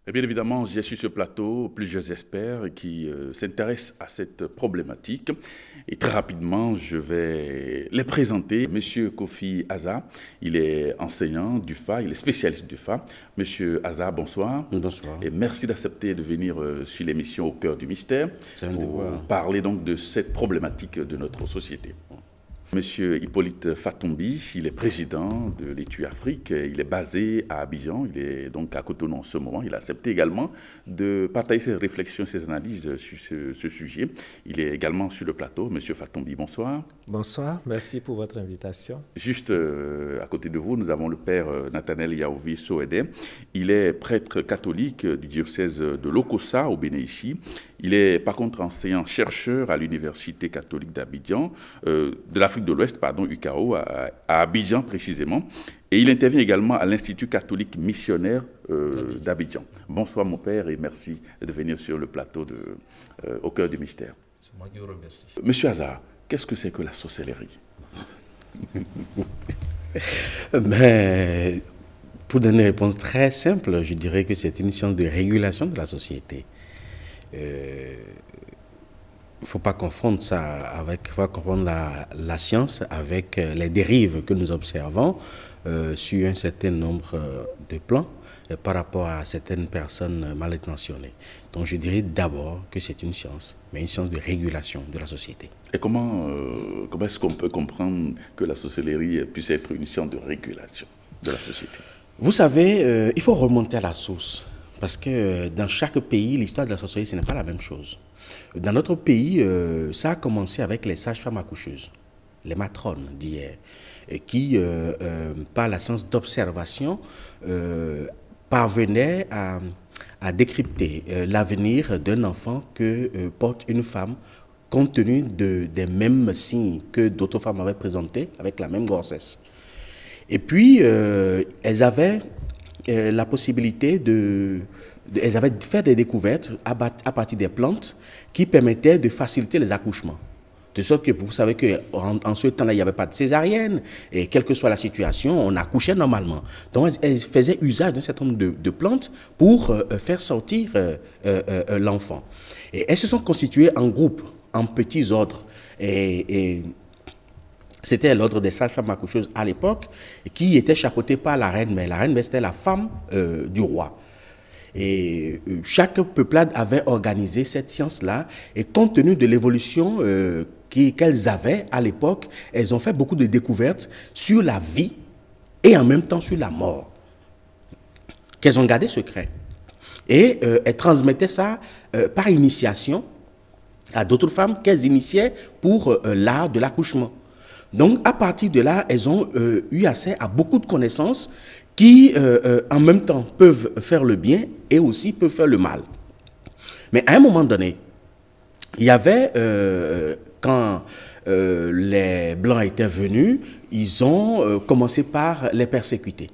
Et bien évidemment, j'ai sur ce plateau plusieurs experts qui s'intéressent à cette problématique. Et très rapidement, je vais les présenter. Monsieur Kofi Aza, il est enseignant du FA, il est spécialiste du FA. Monsieur Aza, bonsoir. Bonsoir. Et merci d'accepter de venir sur l'émission Au cœur du mystère pour parler donc de cette problématique de notre société. Monsieur Hippolyte Fatombi, il est président de l'Étu Afrique, il est basé à Abidjan, il est donc à Cotonou en ce moment. Il a accepté également de partager ses réflexions, ses analyses sur ce sujet. Il est également sur le plateau. Monsieur Fatombi, bonsoir. Bonsoir, merci pour votre invitation. Juste à côté de vous, nous avons le père Nathanaël Yaouvi Soede. Il est prêtre catholique du diocèse de Lokossa au Bénin ici. Il est par contre enseignant-chercheur à l'Université catholique d'Abidjan, de l'Afrique de l'Ouest, pardon, UCAO, à Abidjan précisément. Et il intervient également à l'Institut catholique missionnaire d'Abidjan. Bonsoir mon père et merci de venir sur le plateau Au cœur du mystère. C'est moi qui vous remercie. Monsieur Hazard, qu'est-ce que c'est que la sorcellerie? Mais, pour donner une réponse très simple, je dirais que c'est une science de régulation de la société. Il ne faut pas confondre la science avec les dérives que nous observons sur un certain nombre de plans par rapport à certaines personnes mal intentionnées. Donc je dirais d'abord que c'est une science, mais une science de régulation de la société. Et comment est-ce qu'on peut comprendre que la sorcellerie puisse être une science de régulation de la société? Vous savez, il faut remonter à la source. Parce que dans chaque pays, l'histoire de la sorcellerie, ce n'est pas la même chose. Dans notre pays, ça a commencé avec les sages-femmes accoucheuses, les matrones d'hier, qui, par la science d'observation, parvenaient à décrypter l'avenir d'un enfant que porte une femme, compte tenu des mêmes signes que d'autres femmes avaient présentés, avec la même grossesse. Et puis, elles avaient la possibilité elles avaient fait des découvertes à partir des plantes qui permettaient de faciliter les accouchements. De sorte que vous savez qu'en ce temps-là, il n'y avait pas de césarienne et quelle que soit la situation, on accouchait normalement. Donc, elles faisaient usage d'un certain nombre de plantes pour faire sortir l'enfant. Et elles se sont constituées en groupes, en petits ordres. C'était l'ordre des sages-femmes accoucheuses à l'époque, qui était chapeautée par la reine-mère. La reine-mère, c'était la femme du roi. Et chaque peuplade avait organisé cette science-là, et compte tenu de l'évolution qu'elles avaient à l'époque, elles ont fait beaucoup de découvertes sur la vie et en même temps sur la mort, qu'elles ont gardé secret. Et elles transmettaient ça par initiation à d'autres femmes qu'elles initiaient pour l'art de l'accouchement. Donc, à partir de là, elles ont eu accès à beaucoup de connaissances qui, en même temps, peuvent faire le bien et aussi peuvent faire le mal. Mais à un moment donné, il y avait, quand les Blancs étaient venus, ils ont commencé par les persécuter.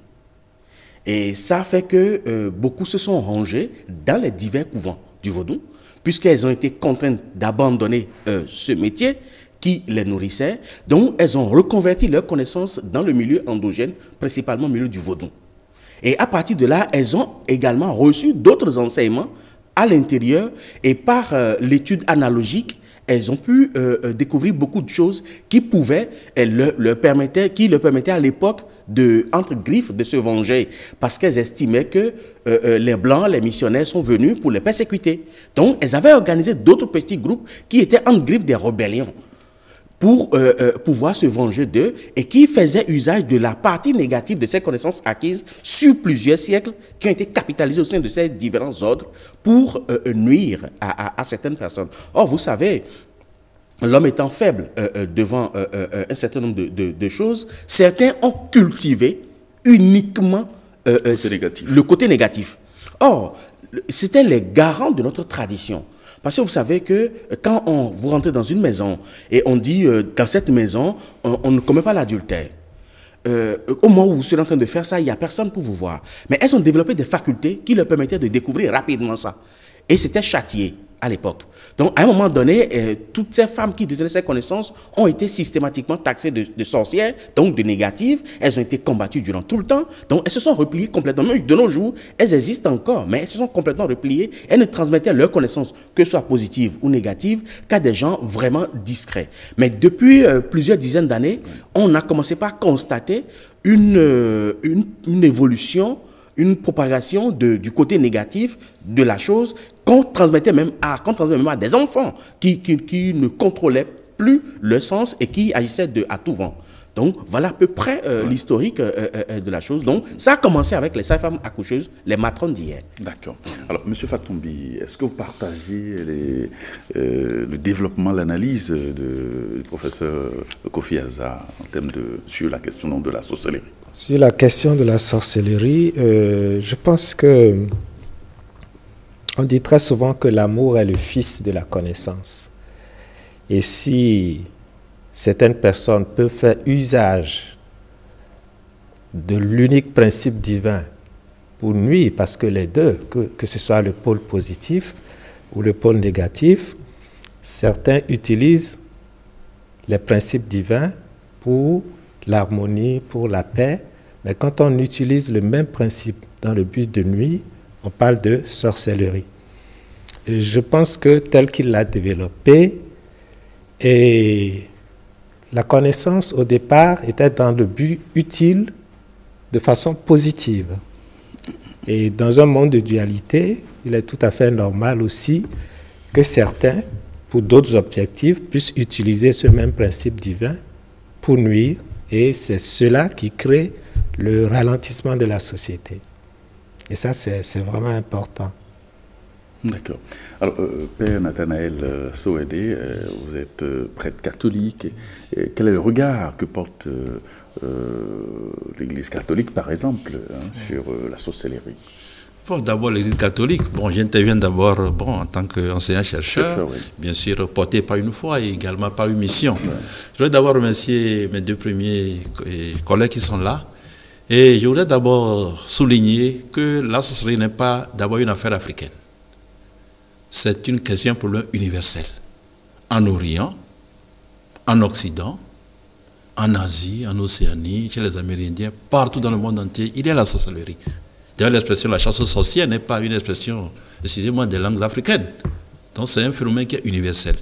Et ça fait que beaucoup se sont rangés dans les divers couvents du vaudou, puisqu'elles ont été contraintes d'abandonner ce métier qui les nourrissait. Donc, elles ont reconverti leurs connaissances dans le milieu endogène, principalement le milieu du vaudou. Et à partir de là, elles ont également reçu d'autres enseignements à l'intérieur et par l'étude analogique, elles ont pu découvrir beaucoup de choses qui leur permettaient à l'époque entre griffes de se venger parce qu'elles estimaient que les Blancs, les missionnaires sont venus pour les persécuter. Donc, elles avaient organisé d'autres petits groupes qui étaient en griffes des rébellions pour pouvoir se venger d'eux et qui faisaient usage de la partie négative de ces connaissances acquises sur plusieurs siècles qui ont été capitalisées au sein de ces différents ordres pour nuire à certaines personnes. Or, vous savez, l'homme étant faible devant un certain nombre de choses, certains ont cultivé uniquement le côté négatif. Or, c'était les garants de notre tradition. Parce que vous savez que quand vous rentrez dans une maison et on dit dans cette maison, on ne commet pas l'adultère. Au moment où vous serez en train de faire ça, il n'y a personne pour vous voir. Mais elles ont développé des facultés qui leur permettaient de découvrir rapidement ça. Et c'était châtié. à l'époque. Donc, à un moment donné, toutes ces femmes qui détenaient ces connaissances ont été systématiquement taxées de sorcières, donc de négatives. Elles ont été combattues durant tout le temps. Donc, elles se sont repliées complètement. Même de nos jours, elles existent encore, mais elles se sont complètement repliées. Elles ne transmettaient leurs connaissances, que ce soit positives ou négatives, qu'à des gens vraiment discrets. Mais depuis plusieurs dizaines d'années, on a commencé par constater une évolution, une propagation du côté négatif de la chose qu'on transmettait même à des enfants qui ne contrôlaient plus leur sens et qui agissaient à tout vent. Donc, voilà à peu près l'historique de la chose. Donc, ça a commencé avec les sages-femmes accoucheuses, les matrones d'hier. D'accord. Alors, M. Fatoumbi, est-ce que vous partagez le développement, l'analyse du professeur Kofi Aza en termes sur la question de la sorcellerie? Sur la question de la sorcellerie, je pense que on dit très souvent que l'amour est le fils de la connaissance. Et si certaines personnes peuvent faire usage de l'unique principe divin pour nuire, parce que les deux, que ce soit le pôle positif ou le pôle négatif, certains utilisent les principes divins pour l'harmonie, pour la paix, mais quand on utilise le même principe dans le but de nuire, on parle de sorcellerie. Et je pense que tel qu'il l'a développé, et la connaissance au départ était dans le but utile de façon positive. Et dans un monde de dualité, il est tout à fait normal aussi que certains, pour d'autres objectifs, puissent utiliser ce même principe divin pour nuire. Et c'est cela qui crée le ralentissement de la société. Et ça, c'est vraiment important. D'accord. Alors, Père Nathanaël Soede, vous êtes prêtre catholique. Quel est le regard que porte l'Église catholique, par exemple, sur la sorcellerie? Bon, d'abord, l'Église catholique, j'interviens d'abord en tant qu'enseignant-chercheur, oui. Bien sûr, porté par une foi et également par une mission. Ouais. Je voudrais d'abord remercier mes deux premiers collègues qui sont là. Et je voudrais d'abord souligner que la sorcellerie n'est pas d'abord une affaire africaine. C'est une question, un problème universel. En Orient, en Occident, en Asie, en Océanie, chez les Amérindiens, partout dans le monde entier, il y a la sorcellerie. D'ailleurs, l'expression la chasse aux sorcières n'est pas une expression, excusez-moi, des langues africaines. Donc, c'est un phénomène qui est universel.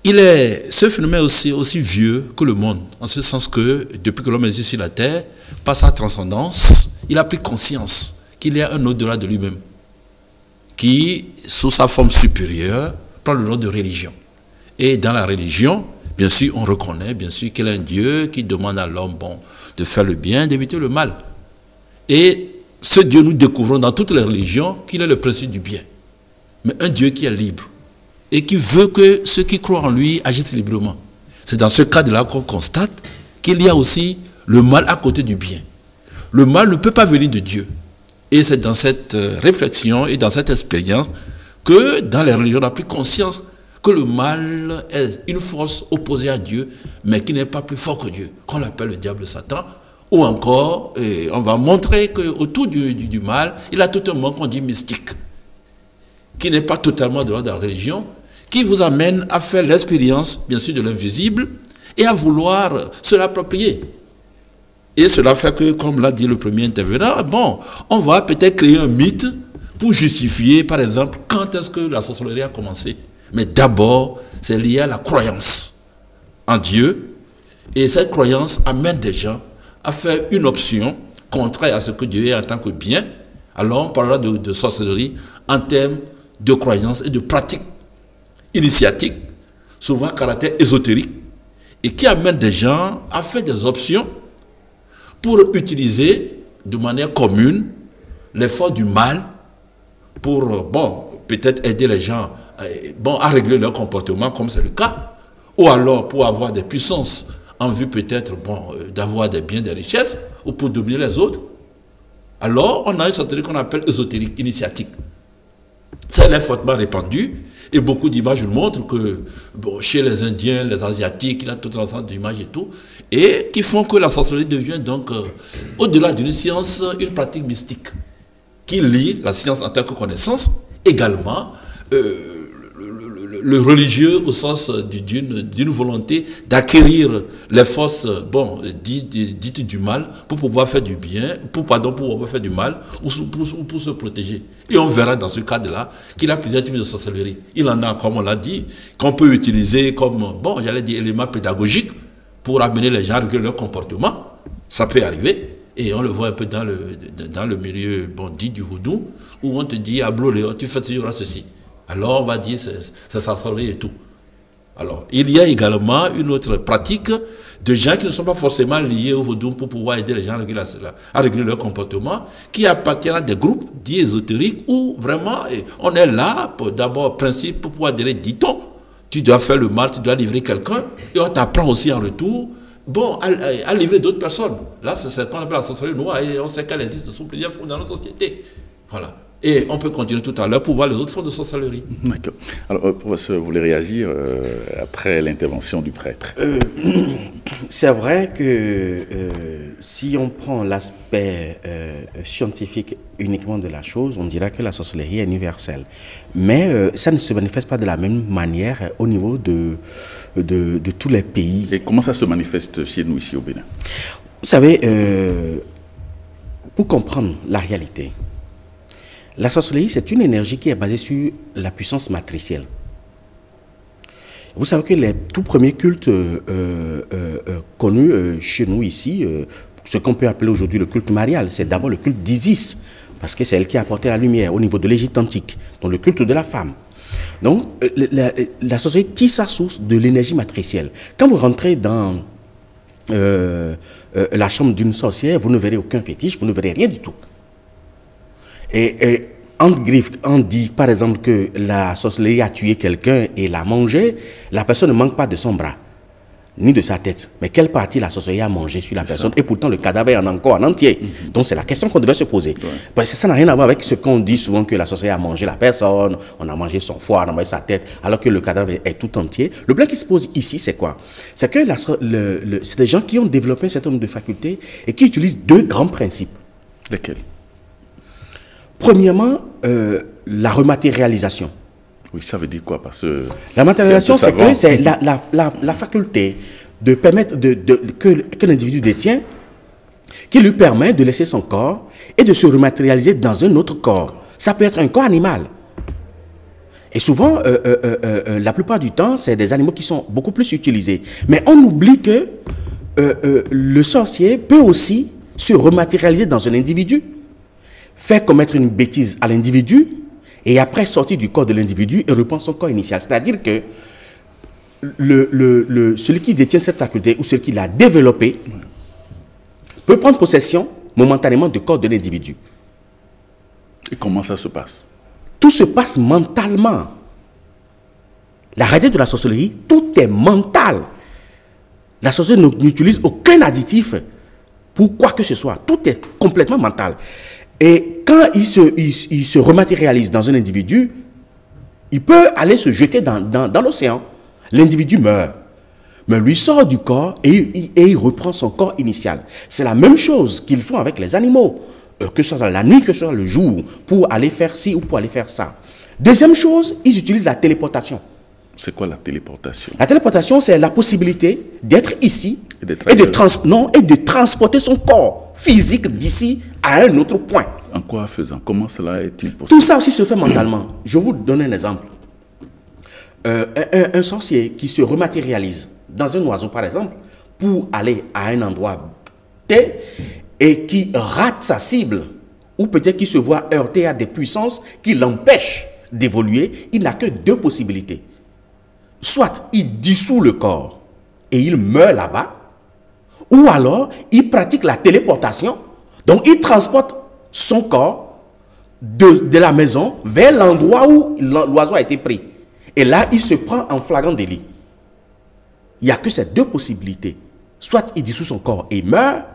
Ce phénomène est aussi vieux que le monde, en ce sens que, depuis que l'homme existe sur la terre, par sa transcendance, il a pris conscience qu'il y a un au-delà de lui-même, qui, sous sa forme supérieure, prend le nom de religion. Et dans la religion, bien sûr, on reconnaît, bien sûr, qu'il y a un Dieu qui demande à l'homme, de faire le bien, d'éviter le mal. Et ce Dieu, nous découvrons dans toutes les religions qu'il est le principe du bien. Mais un Dieu qui est libre et qui veut que ceux qui croient en lui agissent librement. C'est dans ce cadre-là qu'on constate qu'il y a aussi le mal à côté du bien. Le mal ne peut pas venir de Dieu. Et c'est dans cette réflexion et dans cette expérience que dans les religions, on a pris conscience que le mal est une force opposée à Dieu, mais qui n'est pas plus fort que Dieu, qu'on appelle le diable Satan. Ou encore, on va montrer qu'autour du mal, il y a tout un monde qu'on dit mystique, qui n'est pas totalement de l'ordre de la religion, qui vous amène à faire l'expérience, bien sûr, de l'invisible, et à vouloir se l'approprier. Et cela fait que, comme l'a dit le premier intervenant, on va peut-être créer un mythe pour justifier, par exemple, quand est-ce que la sorcellerie a commencé. Mais d'abord, c'est lié à la croyance en Dieu, et cette croyance amène des gens à faire une option contraire à ce que Dieu est en tant que bien. Alors on parlera de sorcellerie en termes de croyance et de pratiques initiatiques, souvent à caractère ésotérique, et qui amènent des gens à faire des options pour utiliser de manière commune l'effort du mal pour, peut-être aider les gens à régler leur comportement, comme c'est le cas, ou alors pour avoir des puissances en vue peut-être d'avoir des biens, des richesses, ou pour dominer les autres. Alors, on a une sorcellerie qu'on appelle ésotérique, initiatique. Ça, elle est fortement répandue, et beaucoup d'images nous montrent que chez les Indiens, les Asiatiques, il y a tout un ensemble d'images et tout, et qui font que la sorcellerie devient donc, au-delà d'une science, une pratique mystique, qui lie la science en tant que connaissance, également le religieux au sens d'une volonté d'acquérir les forces dites du mal pour pouvoir faire du bien, pour pouvoir faire du mal ou pour se protéger. Et on verra dans ce cadre-là qu'il a plusieurs types de sorcellerie. Il en a, comme on l'a dit, qu'on peut utiliser comme, j'allais dire, élément pédagogique pour amener les gens à réguler leur comportement. Ça peut arriver. Et on le voit un peu dans le milieu dit du vaudou, où on te dit, à Blolé, tu fais ceci. Alors on va dire c'est sorcellerie et tout. Alors il y a également une autre pratique de gens qui ne sont pas forcément liés au vaudou pour pouvoir aider les gens à réguler leur comportement, qui appartiennent à des groupes dits ésotériques où vraiment on est là pour d'abord principe pour pouvoir dire dit-on, tu dois faire le mal, tu dois livrer quelqu'un et on t'apprend aussi en retour à livrer d'autres personnes. Là c'est ce qu'on appelle la sorcellerie noire et on sait qu'elle existe sous plusieurs formes dans notre société. Voilà. Et on peut continuer tout à l'heure pour voir les autres formes de sorcellerie. D'accord. Alors, professeur, vous voulez réagir après l'intervention du prêtre? C'est vrai que si on prend l'aspect scientifique uniquement de la chose, on dira que la sorcellerie est universelle. Mais ça ne se manifeste pas de la même manière au niveau de tous les pays. Et comment ça se manifeste chez nous, ici au Bénin? Vous savez, pour comprendre la réalité, la sorcellerie, c'est une énergie qui est basée sur la puissance matricielle. Vous savez que les tout premiers cultes connus chez nous ici, ce qu'on peut appeler aujourd'hui le culte marial, c'est d'abord le culte d'Isis, parce que c'est elle qui a apporté la lumière au niveau de l'Égypte antique, donc le culte de la femme. Donc, la sorcellerie tire sa source de l'énergie matricielle. Quand vous rentrez dans la chambre d'une sorcière, vous ne verrez aucun fétiche, vous ne verrez rien du tout. Et on dit par exemple que la sorcellerie a tué quelqu'un et l'a mangé, la personne ne manque pas de son bras, ni de sa tête. Mais quelle partie la sorcellerie a mangé sur la personne? Et pourtant le cadavre est encore en entier. Donc c'est la question qu'on devait se poser. Parce que ça n'a rien à voir avec ce qu'on dit souvent que la sorcellerie a mangé la personne, on a mangé son foie, on a mangé sa tête, alors que le cadavre est tout entier. Le problème qui se pose ici, c'est quoi? C'est que c'est des gens qui ont développé un certain nombre de facultés et qui utilisent deux grands principes. Lesquels? Premièrement, la rematérialisation. Oui, ça veut dire quoi? Parce que la matérialisation, c'est que c'est la faculté de permettre que l'individu détient, qui lui permet de laisser son corps et de se rematérialiser dans un autre corps. Ça peut être un corps animal. Et souvent, la plupart du temps, c'est des animaux qui sont beaucoup plus utilisés. Mais on oublie que le sorcier peut aussi se rematérialiser dans un individu, faire commettre une bêtise à l'individu et après sortir du corps de l'individu et reprendre son corps initial. C'est-à-dire que celui qui détient cette faculté ou celui qui l'a développée peut prendre possession momentanément du corps de l'individu. Et comment ça se passe? Tout se passe mentalement. La réalité de la sorcellerie, tout est mental. La sorcellerie n'utilise aucun additif pour quoi que ce soit. Tout est complètement mental. Et quand il se rematérialise dans un individu, il peut aller se jeter dans l'océan. L'individu meurt. Mais lui sort du corps et il reprend son corps initial. C'est la même chose qu'ils font avec les animaux, que ce soit la nuit, que ce soit le jour, pour aller faire ci ou pour aller faire ça. Deuxième chose, ils utilisent la téléportation. C'est quoi la téléportation? La téléportation, c'est la possibilité d'être ici et de transporter son corps physique d'ici à un autre point. En quoi faisant? Comment cela est-il possible? Tout ça aussi se fait mentalement. Je vais vous donner un exemple. Un sorcier qui se rematérialise dans un oiseau, par exemple, pour aller à un endroit T et qui rate sa cible, ou peut-être qu'il se voit heurter à des puissances qui l'empêchent d'évoluer, il n'a que deux possibilités. Soit il dissout le corps et il meurt là-bas, ou alors il pratique la téléportation, donc il transporte son corps de la maison vers l'endroit où l'oiseau a été pris. Et là, il se prend en flagrant délit. Il n'y a que ces deux possibilités. Soit il dissout son corps et meurt,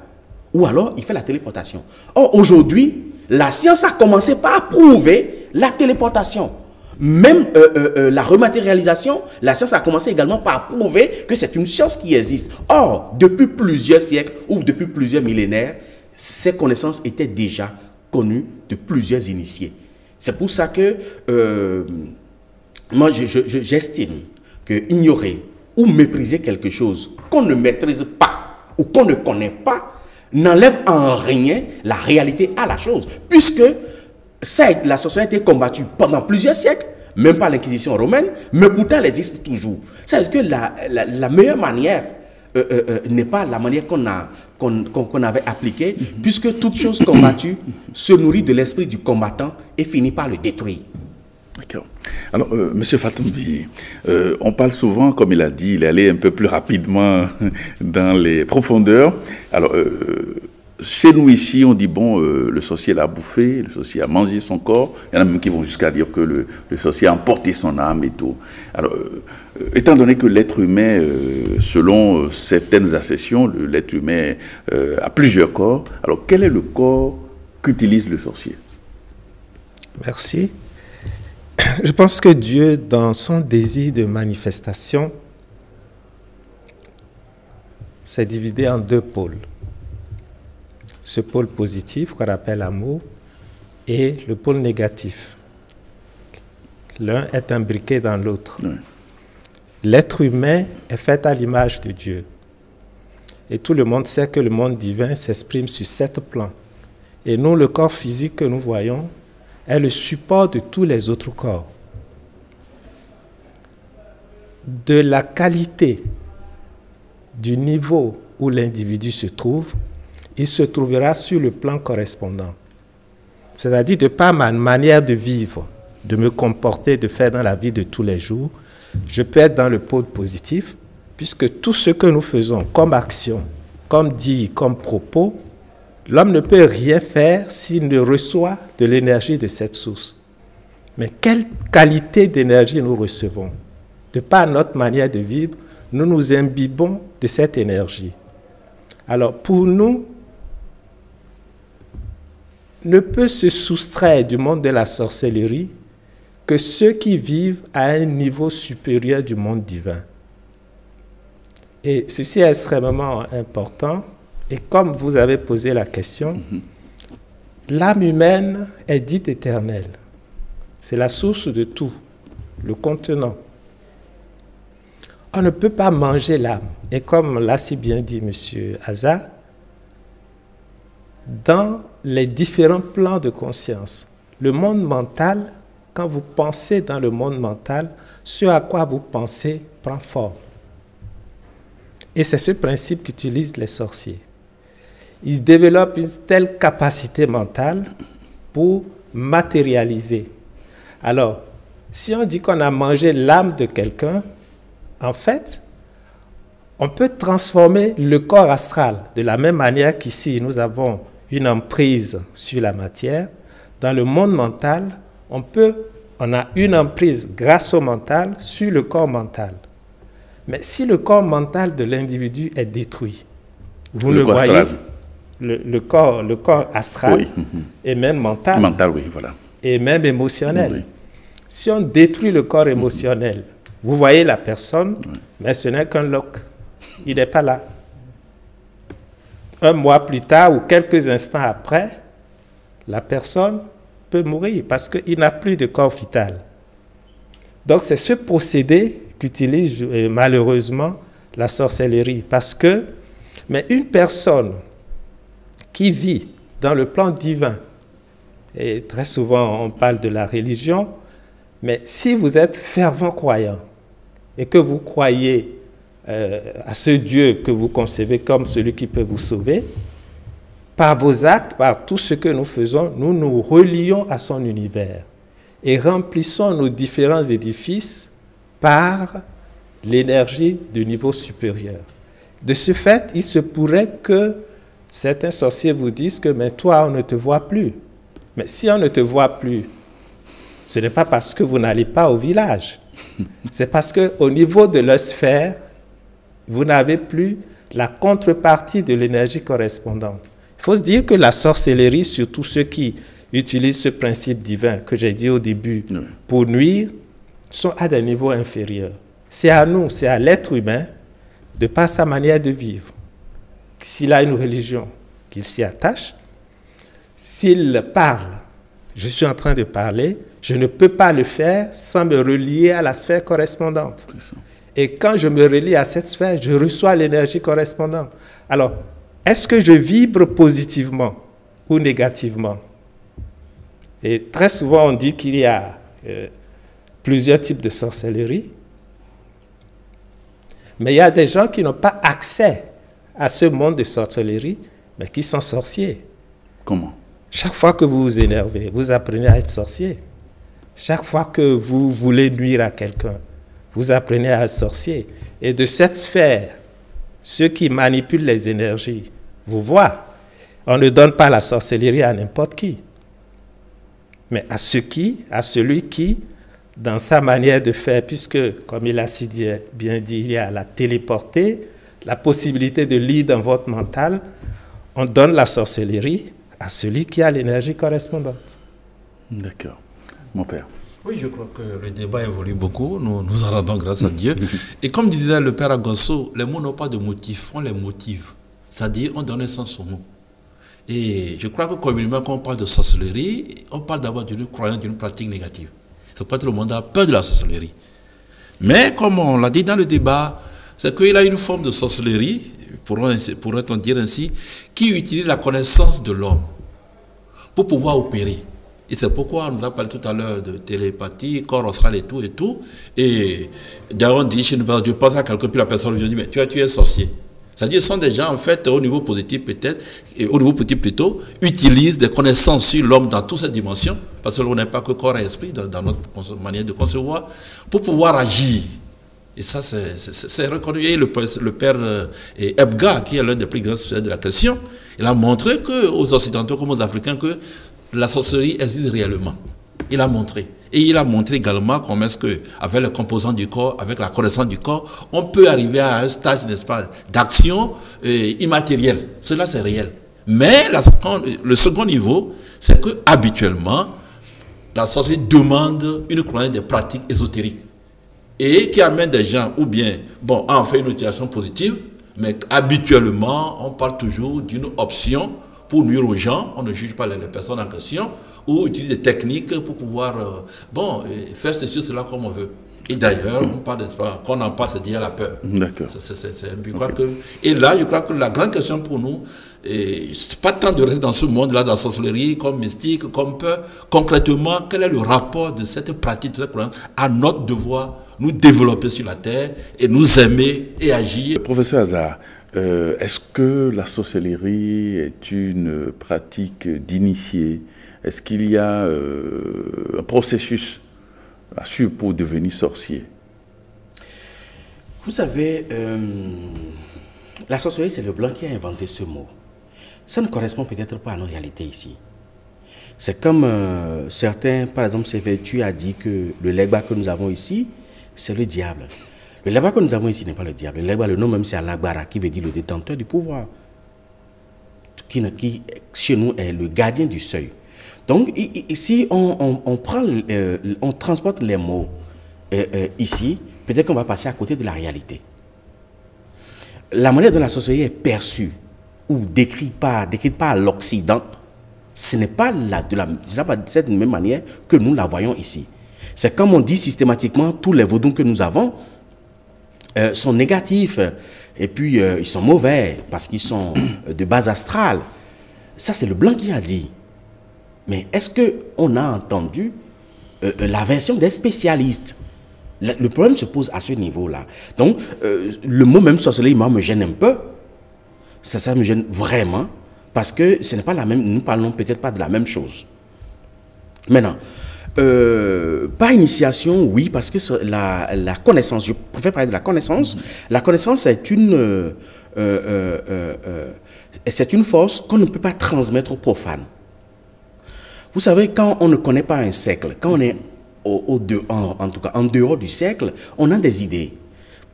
ou alors il fait la téléportation. Or, aujourd'hui, la science a commencé par prouver la téléportation. Même la rematérialisation, la science a commencé également par prouver que c'est une science qui existe. Or, depuis plusieurs siècles ou depuis plusieurs millénaires, ces connaissances étaient déjà connues de plusieurs initiés. C'est pour ça que moi, j'estime que ignorer ou mépriser quelque chose qu'on ne maîtrise pas ou qu'on ne connaît pas n'enlève en rien la réalité à la chose, puisque la sorcellerie a été combattue pendant plusieurs siècles, même par l'Inquisition romaine, mais pourtant elle existe toujours. C'est-à-dire que la meilleure manière n'est pas la manière qu'on avait appliquée, puisque toute chose combattue se nourrit de l'esprit du combattant et finit par le détruire. D'accord. Alors, M. Fatumbi, on parle souvent, comme il a dit, il est allé un peu plus rapidement dans les profondeurs. Alors, chez nous ici, on dit, bon, le sorcier l'a bouffé, le sorcier a mangé son corps. Il y en a même qui vont jusqu'à dire que le sorcier a emporté son âme et tout. Alors, étant donné que l'être humain, selon certaines accessions, l'être humain a plusieurs corps, alors quel est le corps qu'utilise le sorcier? Merci. Je pense que Dieu, dans son désir de manifestation, s'est divisé en deux pôles. Ce pôle positif qu'on appelle amour et le pôle négatif. L'un est imbriqué dans l'autre. Oui. L'être humain est fait à l'image de Dieu. Et tout le monde sait que le monde divin s'exprime sur 7 plans. Et nous, le corps physique que nous voyons, est le support de tous les autres corps. De la qualité du niveau où l'individu se trouve, il se trouvera sur le plan correspondant. C'est-à-dire, de par ma manière de vivre, de me comporter, de faire dans la vie de tous les jours, je peux être dans le pôle positif, puisque tout ce que nous faisons comme action, comme dit, comme propos, l'homme ne peut rien faire s'il ne reçoit de l'énergie de cette source. Mais quelle qualité d'énergie nous recevons? De par notre manière de vivre, nous nous imbibons de cette énergie. Alors pour nous, ne peut se soustraire du monde de la sorcellerie que ceux qui vivent à un niveau supérieur du monde divin. Et ceci est extrêmement important. Et comme vous avez posé la question, l'âme humaine est dite éternelle. C'est la source de tout, le contenant. On ne peut pas manger l'âme. Et comme l'a si bien dit M. Aza, dans les différents plans de conscience, le monde mental, quand vous pensez dans le monde mental, ce à quoi vous pensez prend forme. Et c'est ce principe qu'utilisent les sorciers. Ils développent une telle capacité mentale pour matérialiser. Alors, si on dit qu'on a mangé l'âme de quelqu'un, en fait, on peut transformer le corps astral de la même manière qu'ici, nous avons une emprise sur la matière. Dans le monde mental, on a une emprise grâce au mental sur le corps mental. Mais si le corps mental de l'individu est détruit, vous le voyez, le corps astral, oui, et même mental, oui, voilà, et même émotionnel. Oui. Si on détruit le corps émotionnel, vous voyez la personne, mais ce n'est qu'un loch. Il n'est pas là. Un mois plus tard ou quelques instants après, la personne peut mourir parce qu'il n'a plus de corps vital. Donc c'est ce procédé qu'utilise malheureusement la sorcellerie. Mais une personne qui vit dans le plan divin, et très souvent on parle de la religion, mais si vous êtes fervent croyant et que vous croyez à ce Dieu que vous concevez comme celui qui peut vous sauver, par vos actes, par tout ce que nous faisons, nous nous relions à son univers et remplissons nos différents édifices par l'énergie du niveau supérieur. De ce fait, il se pourrait que certains sorciers vous disent que mais toi, on ne te voit plus. Mais si on ne te voit plus, ce n'est pas parce que vous n'allez pas au village. C'est parce qu'au niveau de leur sphère, vous n'avez plus la contrepartie de l'énergie correspondante. Il faut se dire que la sorcellerie, surtout ceux qui utilisent ce principe divin que j'ai dit au début, pour nuire, sont à des niveaux inférieurs. C'est à nous, c'est à l'être humain, de par sa manière de vivre. S'il a une religion, qu'il s'y attache. S'il parle je suis en train de parler, je ne peux pas le faire sans me relier à la sphère correspondante. Et quand je me relie à cette sphère, je reçois l'énergie correspondante. Alors, est-ce que je vibre positivement ou négativement? Et très souvent, on dit qu'il y a plusieurs types de sorcellerie. Mais il y a des gens qui n'ont pas accès à ce monde de sorcellerie, mais qui sont sorciers. Comment? Chaque fois que vous vous énervez, vous apprenez à être sorcier. Chaque fois que vous voulez nuire à quelqu'un, vous apprenez à être sorcier. Et de cette sphère, ceux qui manipulent les énergies vous voient. On ne donne pas la sorcellerie à n'importe qui, mais à celui qui, dans sa manière de faire, puisque, comme il a si bien dit, il y a la téléportée, la possibilité de lire dans votre mental, on donne la sorcellerie à celui qui a l'énergie correspondante. D'accord. Mon père. Oui, je crois que le débat évolue beaucoup, nous en rendons grâce à Dieu. Et comme disait le père Agosso, les mots n'ont pas de motif, on les motive. C'est-à-dire, on donne un sens aux mots. Et je crois que communément, quand on parle de sorcellerie, on parle d'abord d'une croyance, d'une pratique négative. C'est pas tout le monde a peur de la sorcellerie. Mais comme on l'a dit dans le débat, c'est qu'il a une forme de sorcellerie, pourrait-on dire ainsi, qui utilise la connaissance de l'homme pour pouvoir opérer. Et c'est pourquoi on nous a parlé tout à l'heure de télépathie, corps astral et tout et tout. Et d'ailleurs on dit, je pense à quelqu'un, puis la personne vient dire, mais tu es sorcier. C'est-à-dire, ce sont des gens, en fait, au niveau positif peut-être, et au niveau positif plutôt, utilisent des connaissances sur l'homme dans toutes ses dimensions, parce que l'on n'est pas que corps et esprit dans notre manière de concevoir, pour pouvoir agir. Et ça, c'est reconnu. Et le père Ebga, qui est l'un des plus grands spécialistes de la question, il a montré aux Occidentaux comme aux Africains que la sorcellerie existe réellement. Il a montré. Et il a montré également comment est-ce qu'avec les composants du corps, avec la connaissance du corps, on peut arriver à un stage, n'est-ce pas, d'action immatérielle. Cela, c'est réel. Mais le second niveau, c'est que habituellement, la sorcellerie demande une croyance des pratiques ésotériques. Et qui amène des gens, ou bien, bon, à en faire une utilisation positive, mais habituellement, on parle toujours d'une option pour nuire aux gens, on ne juge pas les personnes en question, ou utilise des techniques pour pouvoir, faire ceci, cela comme on veut. Et d'ailleurs, on parle, quand on en parle, c'est dire la peur. D'accord. Et là, je crois que la grande question pour nous, c'est pas tant de rester dans ce monde-là, dans la sorcellerie, comme mystique, comme peur. Concrètement, quel est le rapport de cette pratique, de cette croyance, à notre devoir, nous développer sur la terre, et nous aimer et agir. Professeur Hazard, est-ce que la sorcellerie est une pratique d'initié? Est-ce qu'il y a un processus à suivre pour devenir sorcier? Vous savez, la sorcellerie, c'est le blanc qui a inventé ce mot. Ça ne correspond peut-être pas à nos réalités ici. C'est comme certains, par exemple, Sévertu a dit que le legba que nous avons ici, c'est le diable. Le legba que nous avons ici n'est pas le diable. Le legba, le nom même, c'est Alagbara, qui veut dire le détenteur du pouvoir. Qui chez nous, est le gardien du seuil. Donc, si on transporte les mots ici, peut-être qu'on va passer à côté de la réalité. La manière dont la sorcellerie est perçue ou décrite par l'Occident, ce n'est pas de cette même manière que nous la voyons ici. C'est comme on dit systématiquement, tous les vaudous que nous avons sont négatifs et puis ils sont mauvais parce qu'ils sont de base astrale. Ça, c'est le blanc qui a dit. Mais est-ce qu'on a entendu la version des spécialistes? Le problème se pose à ce niveau-là. Donc, le mot même sorcellerie, moi, me gêne un peu. Ça me gêne vraiment, parce que ce n'est pas la même, nous parlons peut-être pas de la même chose. Maintenant, par initiation, oui, parce que la connaissance, je préfère parler de la connaissance. La connaissance est une force qu'on ne peut pas transmettre aux profanes. Vous savez, quand on ne connaît pas un cercle, quand on est en tout cas en dehors du cercle, on a des idées.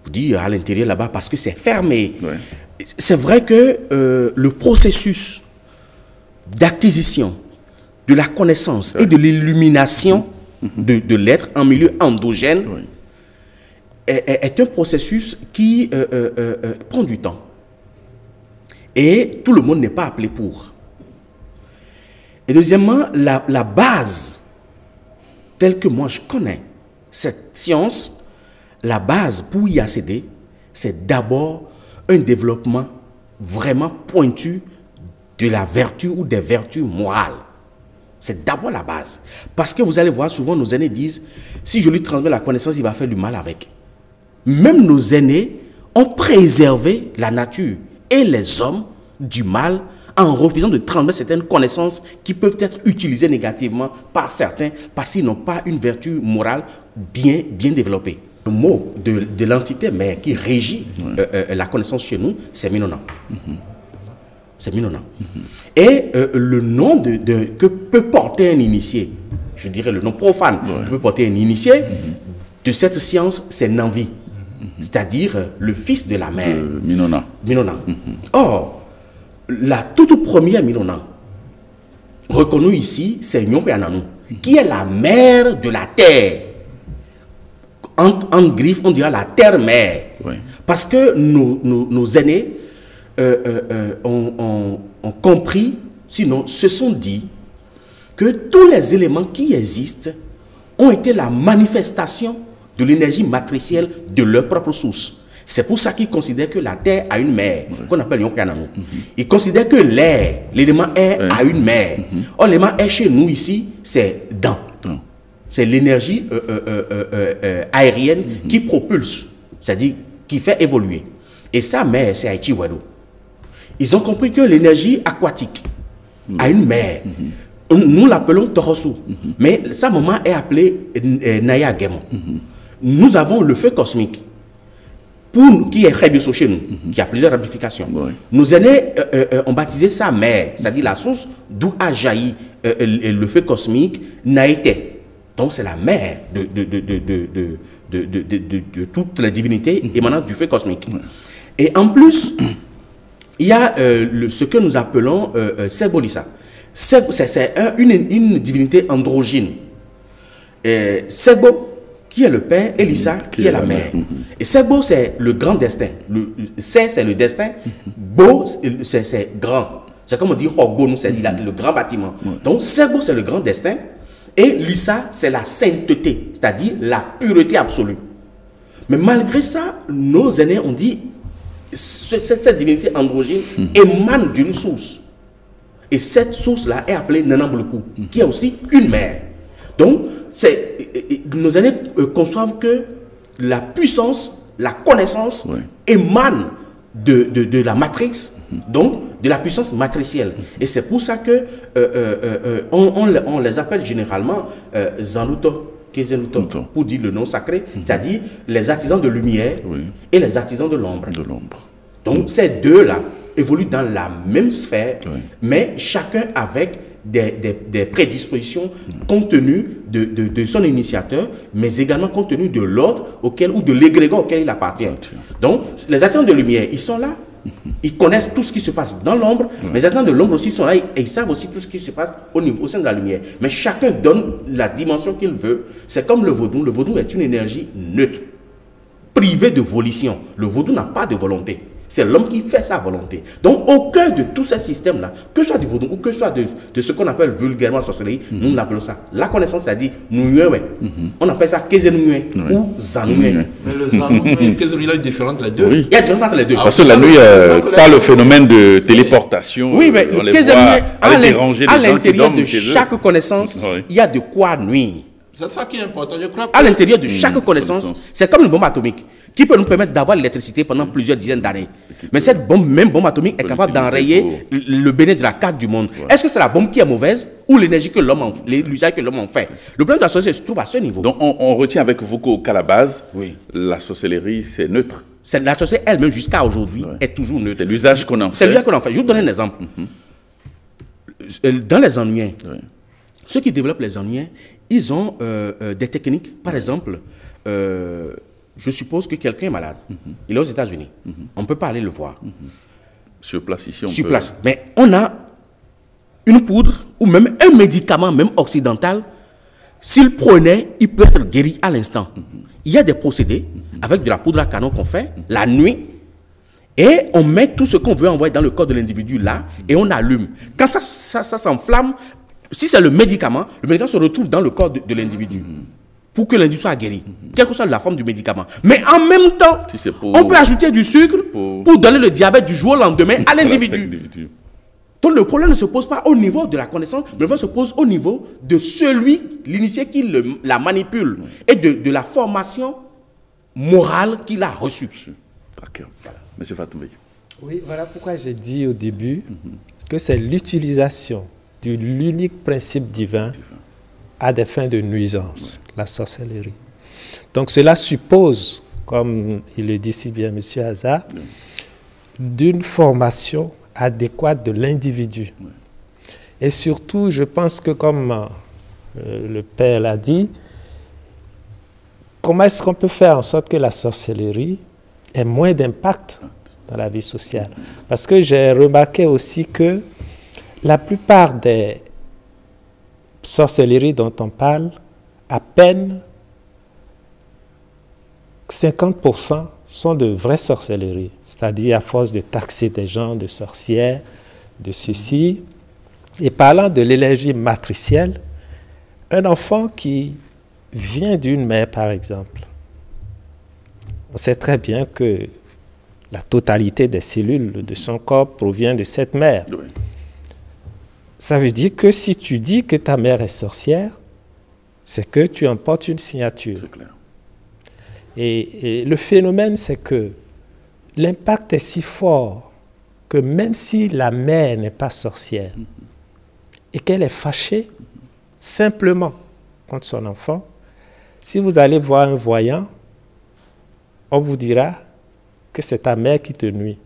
Vous dites à l'intérieur là-bas parce que c'est fermé. Ouais. C'est vrai que le processus d'acquisition de la connaissance et de l'illumination de l'être en milieu endogène est un processus qui prend du temps. Et tout le monde n'est pas appelé pour. Et deuxièmement, la base, telle que moi je connais cette science, la base pour y accéder, c'est d'abord un développement vraiment pointu de la vertu ou des vertus morales. C'est d'abord la base. Parce que vous allez voir, souvent nos aînés disent, si je lui transmets la connaissance, il va faire du mal avec. Même nos aînés ont préservé la nature et les hommes du mal en refusant de transmettre certaines connaissances qui peuvent être utilisées négativement par certains parce qu'ils n'ont pas une vertu morale bien développée. Le mot de l'entité mère qui régit la connaissance chez nous, c'est Minona. C'est Minona. Et le nom que peut porter un initié, je dirais le nom profane que peut porter un initié de cette science, c'est Nanvi. C'est-à-dire le fils de la mère. Minona. Minona. Or, la toute première Minona, reconnue ici, c'est Nyompeananou, qui est la mère de la terre. En griffe, on dira la terre-mère. Oui. Parce que nos aînés ont compris, sinon se sont dit, que tous les éléments qui existent ont été la manifestation de l'énergie matricielle de leur propre source. C'est pour ça qu'ils considèrent que la terre a une mère, qu'on appelle Yonkanano. Ils considèrent que l'air, l'élément air, a une mère. Or, l'élément air chez nous ici, c'est dent. C'est l'énergie aérienne qui propulse, c'est-à-dire qui fait évoluer. Et sa mère, c'est Haïti Wado. Ils ont compris que l'énergie aquatique a une mère. Nous l'appelons Torosu. Mais sa maman est appelée Naya Gemon. Nous avons le feu cosmique, qui est Khebiso chez nous, qui a plusieurs ramifications. Nos aînés ont baptisé sa mère, c'est-à-dire la source d'où a jailli le feu cosmique, Naïté. Donc c'est la mère de toutes les divinités émanant du feu cosmique. Et en plus, il y a ce que nous appelons Segbolissa. C'est une divinité androgyne. Segbo, qui est le père, et Lissa, qui est la mère. Et Segbo, c'est le grand destin. C'est le destin. Bo, c'est grand. C'est comme on dit Hogbo, nous, c'est le grand bâtiment. Donc Segbo, c'est le grand destin. Et Lissa, c'est la sainteté, c'est-à-dire la pureté absolue. Mais malgré ça, nos aînés ont dit, cette divinité androgyne émane d'une source. Et cette source-là est appelée Nanambuluku, qui est aussi une mère. Donc, nos aînés conçoivent que la puissance, la connaissance émane de la matrix, donc de la puissance matricielle. Et c'est pour ça que on les appelle généralement Zanuto, Kezenuto, pour dire le nom sacré, c'est-à-dire les artisans de lumière et les artisans de l'ombre. Donc ces deux-là évoluent dans la même sphère, mais chacun avec des prédispositions compte tenu de son initiateur, mais également compte tenu de l'ordre auquel ou de l'égrégore auquel il appartient. Donc, les artisans de lumière, ils sont là, ils connaissent tout ce qui se passe dans l'ombre, mais les artisans de l'ombre aussi sont là et ils savent aussi tout ce qui se passe au sein de la lumière. Mais chacun donne la dimension qu'il veut. C'est comme le vaudou. Le vaudou est une énergie neutre, privée de volition. Le vaudou n'a pas de volonté. C'est l'homme qui fait sa volonté. Donc, au cœur de tout ce système-là, que ce soit du vaudou ou que ce soit de ce qu'on appelle vulgairement la sorcellerie, nous l'appelons ça la connaissance, c'est-à-dire Nounoué. On appelle ça Kezenoué ou Zanoué. Mais le Zanoué, Kezenoué, il y a une différence entre les deux. Il y a une différence entre les deux. Parce que la nuit, par le phénomène de téléportation, oui, mais on les voit aller déranger les gens qui l'intérieur dorment de chez eux. chaque connaissance, il y a de quoi nuire. C'est ça qui est important. Je crois que à l'intérieur de chaque connaissance, c'est comme une bombe atomique qui peut nous permettre d'avoir l'électricité pendant plusieurs dizaines d'années. Mais cette même bombe atomique est capable d'enrayer le bénéfice de la carte du monde. Est-ce que c'est la bombe qui est mauvaise ou l'énergie que l'homme l'usage que l'homme en fait? Le problème de la sorcellerie se trouve à ce niveau. Donc on retient avec vous qu'à la base, la sorcellerie c'est neutre. La sorcellerie elle-même jusqu'à aujourd'hui est toujours neutre. C'est l'usage qu'on en fait. C'est l'usage qu'on en fait. Je vais vous donner un exemple. Dans les Anuiens, ceux qui développent les Anuiens, ils ont des techniques. Par exemple, je suppose que quelqu'un est malade. Il est aux États-Unis. On ne peut pas aller le voir. Sur place ici, Sur place. Mais on a une poudre ou même un médicament, même occidental. S'il prenait, il peut être guéri à l'instant. Il y a des procédés avec de la poudre à canon qu'on fait la nuit. Et on met tout ce qu'on veut envoyer dans le corps de l'individu là et on allume. Quand ça s'enflamme, Si c'est le médicament se retrouve dans le corps de l'individu. Pour que l'individu soit guéri, quelle que soit la forme du médicament. Mais en même temps, si on peut ajouter du sucre pour donner le diabète du jour au lendemain à l'individu. Donc le problème ne se pose pas au niveau de la connaissance, le problème se pose au niveau de celui, l'initié qui la manipule, et de la formation morale qu'il a reçue. D'accord. Monsieur Fatoumbi. Oui, voilà pourquoi j'ai dit au début que c'est l'utilisation de l'unique principe divin à des fins de nuisance, la sorcellerie. Donc cela suppose, comme il le dit si bien M. Hazard, d'une formation adéquate de l'individu. Et surtout, je pense que comme le Père l'a dit, comment est-ce qu'on peut faire en sorte que la sorcellerie ait moins d'impact dans la vie sociale? Parce que j'ai remarqué aussi que la plupart des sorcelleries dont on parle, à peine 50% sont de vraies sorcelleries, c'est-à-dire à force de taxer des gens de sorcières, de ceci. Et parlant de l'énergie matricielle, un enfant qui vient d'une mère, par exemple, on sait très bien que la totalité des cellules de son corps provient de cette mère. Oui. Ça veut dire que si tu dis que ta mère est sorcière, c'est que tu en portes une signature. C'est clair. Et le phénomène, c'est que l'impact est si fort que même si la mère n'est pas sorcière et qu'elle est fâchée simplement contre son enfant, si vous allez voir un voyant, on vous dira que c'est ta mère qui te nuit.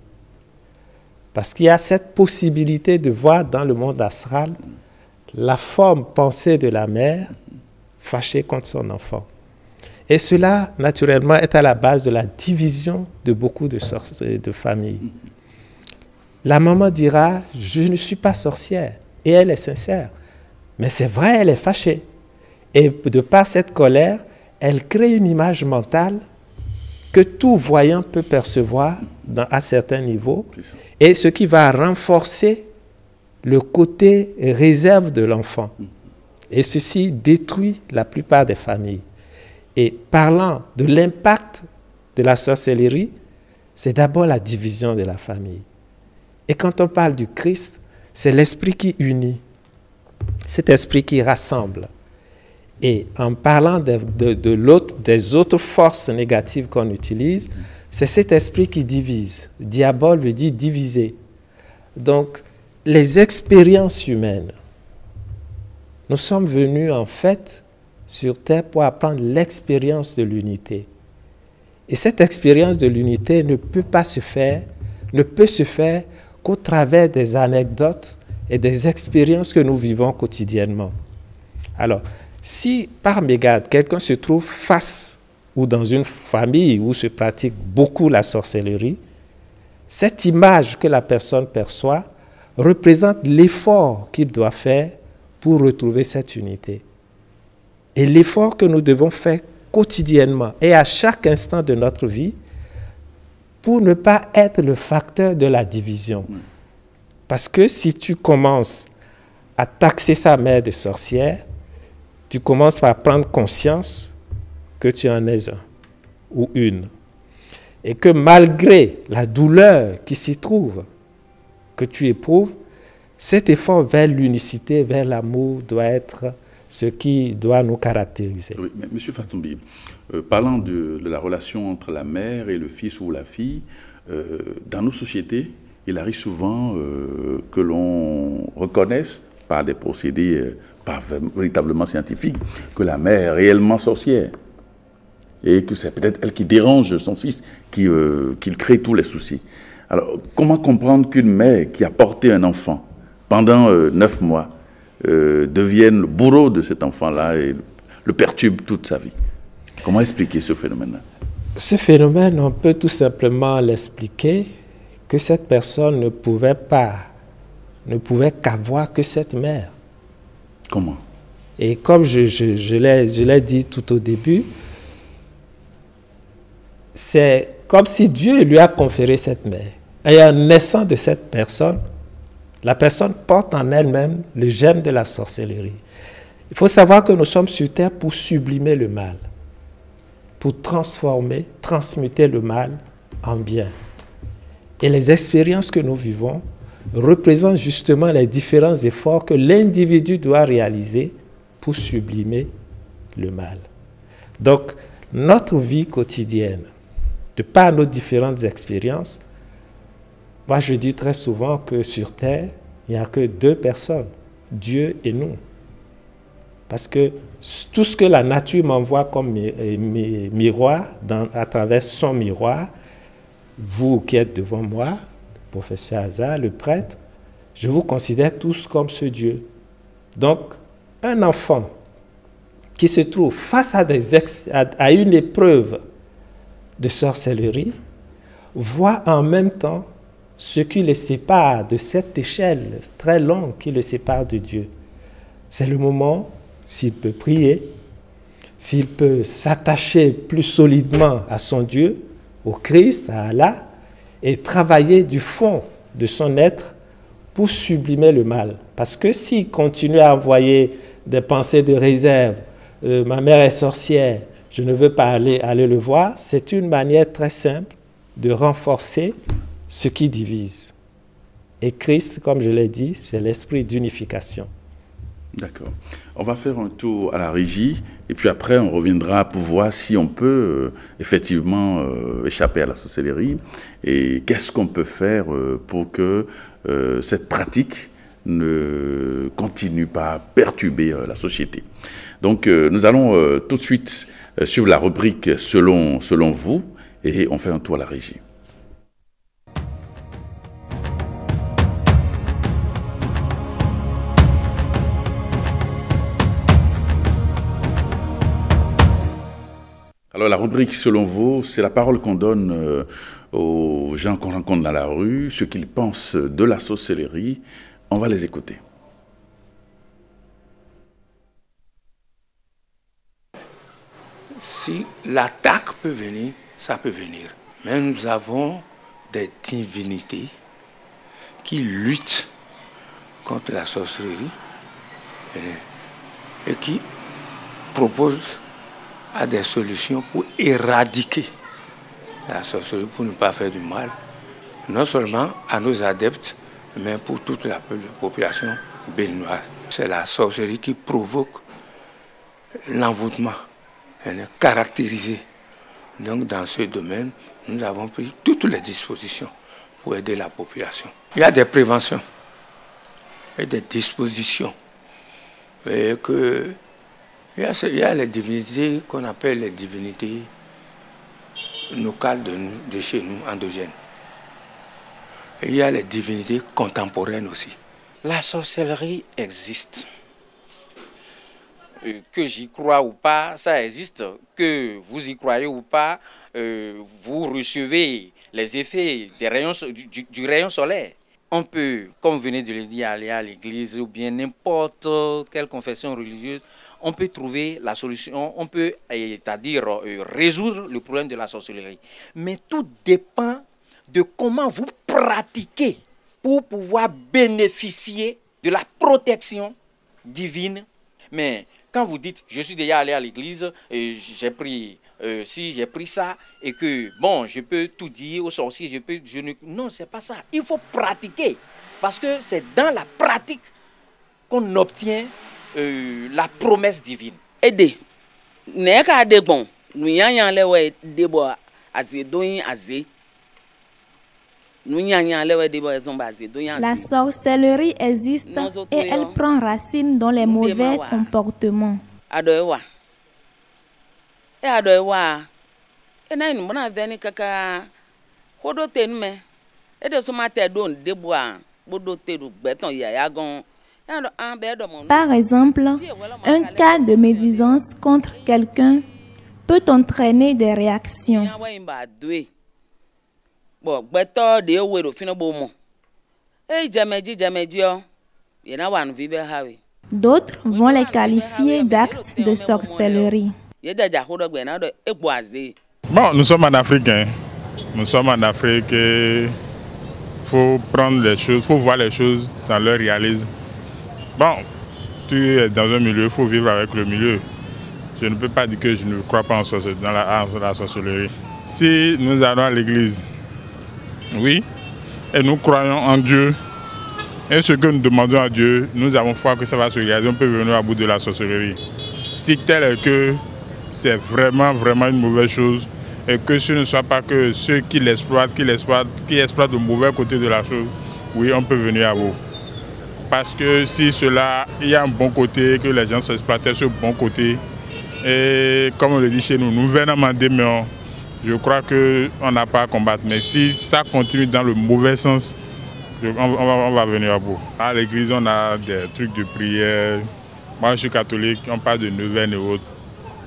Parce qu'il y a cette possibilité de voir dans le monde astral la forme pensée de la mère fâchée contre son enfant. Et cela, naturellement, est à la base de la division de beaucoup de familles. La maman dira « je ne suis pas sorcière » et elle est sincère. Mais c'est vrai, elle est fâchée. Et de par cette colère, elle crée une image mentale que tout voyant peut percevoir à certains niveaux, et ce qui va renforcer le côté réserve de l'enfant. Et ceci détruit la plupart des familles. Et parlant de l'impact de la sorcellerie, c'est d'abord la division de la famille. Et quand on parle du Christ, c'est l'esprit qui unit, cet esprit qui rassemble. Et en parlant des autres forces négatives qu'on utilise, c'est cet esprit qui divise. Diabole veut dire diviser. Donc, les expériences humaines, nous sommes venus en fait sur Terre pour apprendre l'expérience de l'unité. Et cette expérience de l'unité ne peut se faire qu'au travers des anecdotes et des expériences que nous vivons quotidiennement. Alors, si par mégarde, quelqu'un se trouve face ou dans une famille où se pratique beaucoup la sorcellerie, cette image que la personne perçoit représente l'effort qu'il doit faire pour retrouver cette unité. Et l'effort que nous devons faire quotidiennement et à chaque instant de notre vie pour ne pas être le facteur de la division. Parce que si tu commences à taxer sa mère de sorcière, tu commences par prendre conscience que tu en es un ou une. Et que malgré la douleur qui s'y trouve, que tu éprouves, cet effort vers l'unicité, vers l'amour doit être ce qui doit nous caractériser. Oui, mais M. Fatoumbi, parlant de la relation entre la mère et le fils ou la fille, dans nos sociétés, il arrive souvent que l'on reconnaisse par des procédés pas véritablement scientifiques que la mère est réellement sorcière et que c'est peut-être elle qui dérange son fils, qui crée tous les soucis. Alors, comment comprendre qu'une mère qui a porté un enfant pendant 9 mois devienne le bourreau de cet enfant-là et le perturbe toute sa vie? Comment expliquer ce phénomène-là? Ce phénomène, on peut tout simplement l'expliquer que cette personne ne pouvait qu'avoir que cette mère. Comment? Et comme je l'ai dit tout au début, c'est comme si Dieu lui a conféré cette mère. Et en naissant de cette personne, La personne porte en elle-même le gène de la sorcellerie. Il faut savoir que nous sommes sur terre pour sublimer le mal, pour transformer, transmuter le mal en bien. Et les expériences que nous vivons représentent justement les différents efforts que l'individu doit réaliser pour sublimer le mal. Donc, notre vie quotidienne, de par nos différentes expériences, moi je dis très souvent que sur terre, il n'y a que deux personnes, Dieu et nous. Parce que tout ce que la nature m'envoie comme miroir, à travers son miroir, vous qui êtes devant moi, le professeur Hazard, le prêtre, je vous considère tous comme ce Dieu. Donc, un enfant qui se trouve face à une épreuve de sorcellerie voit en même temps ce qui le sépare de cette échelle très longue qui le sépare de Dieu. C'est le moment s'il peut prier, s'il peut s'attacher plus solidement à son Dieu, au Christ, à Allah, et travailler du fond de son être pour sublimer le mal. Parce que s'il continue à envoyer des pensées de réserve, ma mère est sorcière, je ne veux pas aller le voir, c'est une manière très simple de renforcer ce qui divise. Et Christ, comme je l'ai dit, c'est l'esprit d'unification. D'accord. On va faire un tour à la régie et puis après on reviendra pour voir si on peut effectivement échapper à la sorcellerie et qu'est-ce qu'on peut faire pour que cette pratique ne continue pas à perturber la société. Donc nous allons tout de suite suivre la rubrique selon vous et on fait un tour à la régie. Alors la rubrique selon vous, c'est la parole qu'on donne aux gens qu'on rencontre dans la rue, ce qu'ils pensent de la sorcellerie. On va les écouter. Si l'attaque peut venir, ça peut venir. Mais nous avons des divinités qui luttent contre la sorcellerie et qui proposent à des solutions pour éradiquer la sorcellerie, pour ne pas faire du mal, non seulement à nos adeptes, mais pour toute la population béninoise. C'est la sorcellerie qui provoque l'envoûtement caractérisé. Donc dans ce domaine, nous avons pris toutes les dispositions pour aider la population. Il y a des préventions et des dispositions. Et il y a les divinités qu'on appelle les divinités locales de chez nous, endogènes. Et il y a les divinités contemporaines aussi. La sorcellerie existe. Que j'y croie ou pas, ça existe. Que vous y croyez ou pas, vous recevez les effets des rayons, du rayon solaire. On peut, comme vous venez de le dire, aller à l'église ou bien n'importe quelle confession religieuse, on peut trouver la solution, on peut, c'est-à-dire résoudre le problème de la sorcellerie. Mais tout dépend de comment vous pratiquez pour pouvoir bénéficier de la protection divine. Mais quand vous dites, je suis déjà allé à l'église, j'ai pris ça, et que, bon, je peux tout dire aux sorciers, non, c'est pas ça. Il faut pratiquer, parce que c'est dans la pratique qu'on obtient la promesse divine. Aidez. N'est qu'à des bons. Nous y a les débois assez doués assez. La sorcellerie existe et elle prend racine dans les mauvais comportements. Par exemple, un cas de médisance contre quelqu'un peut entraîner des réactions. D'autres vont les qualifier d'actes de sorcellerie. Bon, nous sommes en Afrique. Nous sommes en Afrique. Il faut prendre les choses, faut voir les choses dans leur réalisme. Bon, tu es dans un milieu, il faut vivre avec le milieu. Je ne peux pas dire que je ne crois pas dans la sorcellerie. Si nous allons à l'église, oui, et nous croyons en Dieu, et ce que nous demandons à Dieu, nous avons foi que ça va se réaliser, on peut venir à bout de la sorcellerie. Si tel est que c'est vraiment une mauvaise chose, et que ce ne soit pas que ceux qui exploitent le mauvais côté de la chose, oui, on peut venir à vous. Parce que si cela, il y a un bon côté, que les gens s'exploitaient ce bon côté, et comme on le dit chez nous, nous venons à démon, je crois qu'on n'a pas à combattre. Mais si ça continue dans le mauvais sens, on va venir à bout. À l'église, on a des trucs de prière. Moi, je suis catholique, on parle de neuvaine et autres.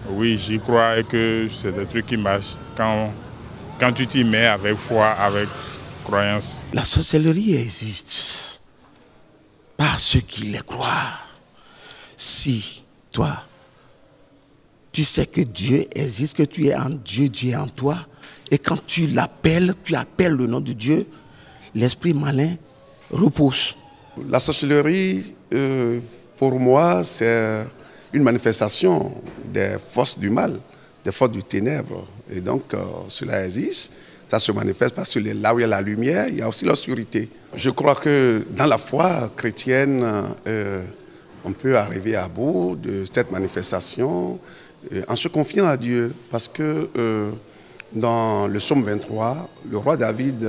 Oui, j'y crois et que c'est des trucs qui marchent quand tu t'y mets avec foi, avec croyance. La sorcellerie existe par ceux qui les croient. Si toi, tu sais que Dieu existe, que tu es en Dieu, Dieu est en toi, et quand tu l'appelles, tu appelles le nom de Dieu, l'esprit malin repose. La sorcellerie, pour moi, c'est une manifestation des forces du mal, des forces du ténèbre. Et donc, cela existe. Ça se manifeste parce que là où il y a la lumière, il y a aussi l'obscurité. Je crois que dans la foi chrétienne, on peut arriver à bout de cette manifestation en se confiant à Dieu. Parce que dans le psaume 23, le roi David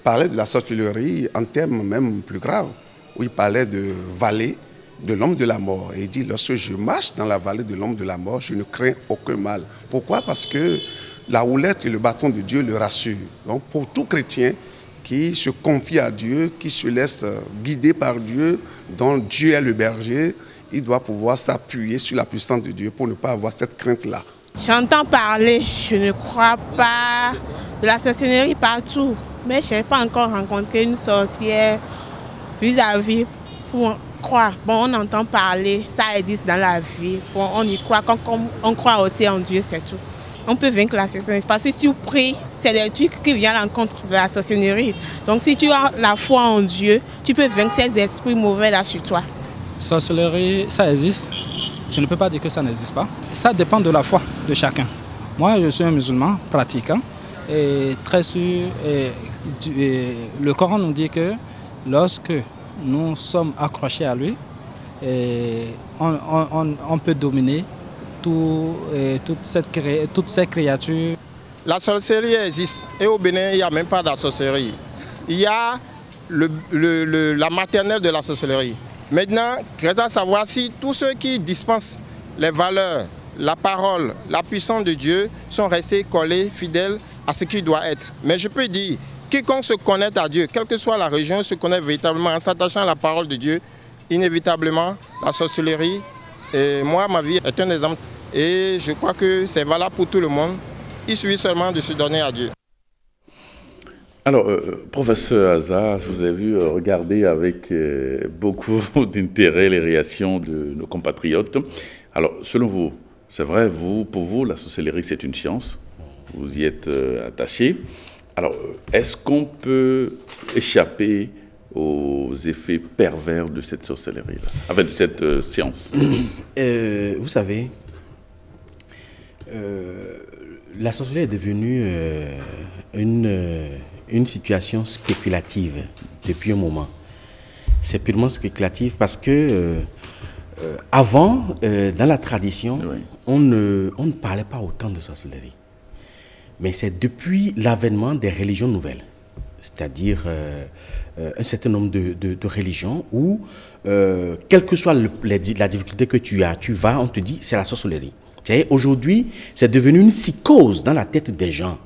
parlait de la sorcellerie en termes même plus graves, où il parlait de vallée de l'homme de la mort. Et il dit, lorsque je marche dans la vallée de l'homme de la mort, je ne crains aucun mal. Pourquoi? Parce que la houlette et le bâton de Dieu le rassurent. Donc pour tout chrétien qui se confie à Dieu, qui se laisse guider par Dieu, dont Dieu est le berger, il doit pouvoir s'appuyer sur la puissance de Dieu pour ne pas avoir cette crainte-là. J'entends parler, je ne crois pas de la sorcellerie partout, mais je n'ai pas encore rencontré une sorcière vis-à-vis pour croire. Bon, on entend parler, ça existe dans la vie, bon, on y croit, comme on croit aussi en Dieu, c'est tout. On peut vaincre la sorcellerie, parce que si tu pries, c'est des trucs qui viennent à l'encontre de la sorcellerie. Donc si tu as la foi en Dieu, tu peux vaincre ces esprits mauvais là sur toi. Sorcellerie, ça existe. Je ne peux pas dire que ça n'existe pas. Ça dépend de la foi de chacun. Moi, je suis un musulman pratiquant et très sûr, le Coran nous dit que lorsque nous sommes accrochés à lui, on peut dominer toutes ces créatures. La sorcellerie existe et au Bénin, il n'y a même pas de sorcellerie. Il y a la maternelle de la sorcellerie. Maintenant, il reste à savoir si tous ceux qui dispensent les valeurs, la parole, la puissance de Dieu sont restés collés, fidèles à ce qu'il doit être. Mais je peux dire, quiconque se connecte à Dieu, quelle que soit la région, se connecte véritablement en s'attachant à la parole de Dieu, inévitablement, la sorcellerie, et moi, ma vie est un exemple. Et je crois que c'est valable pour tout le monde. Il suffit seulement de se donner à Dieu. Alors, professeur Aza, je vous ai vu regarder avec beaucoup d'intérêt les réactions de nos compatriotes. Alors, selon vous, c'est vrai, pour vous, la sorcellerie, c'est une science. Vous y êtes attaché. Alors, est-ce qu'on peut échapper aux effets pervers de cette sorcellerie-là, enfin de cette science? Vous savez, la sorcellerie est devenue une situation spéculative depuis un moment. C'est purement spéculatif parce que avant, dans la tradition, oui, on ne parlait pas autant de sorcellerie. Mais c'est depuis l'avènement des religions nouvelles, c'est-à-dire un certain nombre de religions où, quelle que soit la difficulté que tu vas, on te dit c'est la sorcellerie. Aujourd'hui, c'est devenu une psychose dans la tête des gens.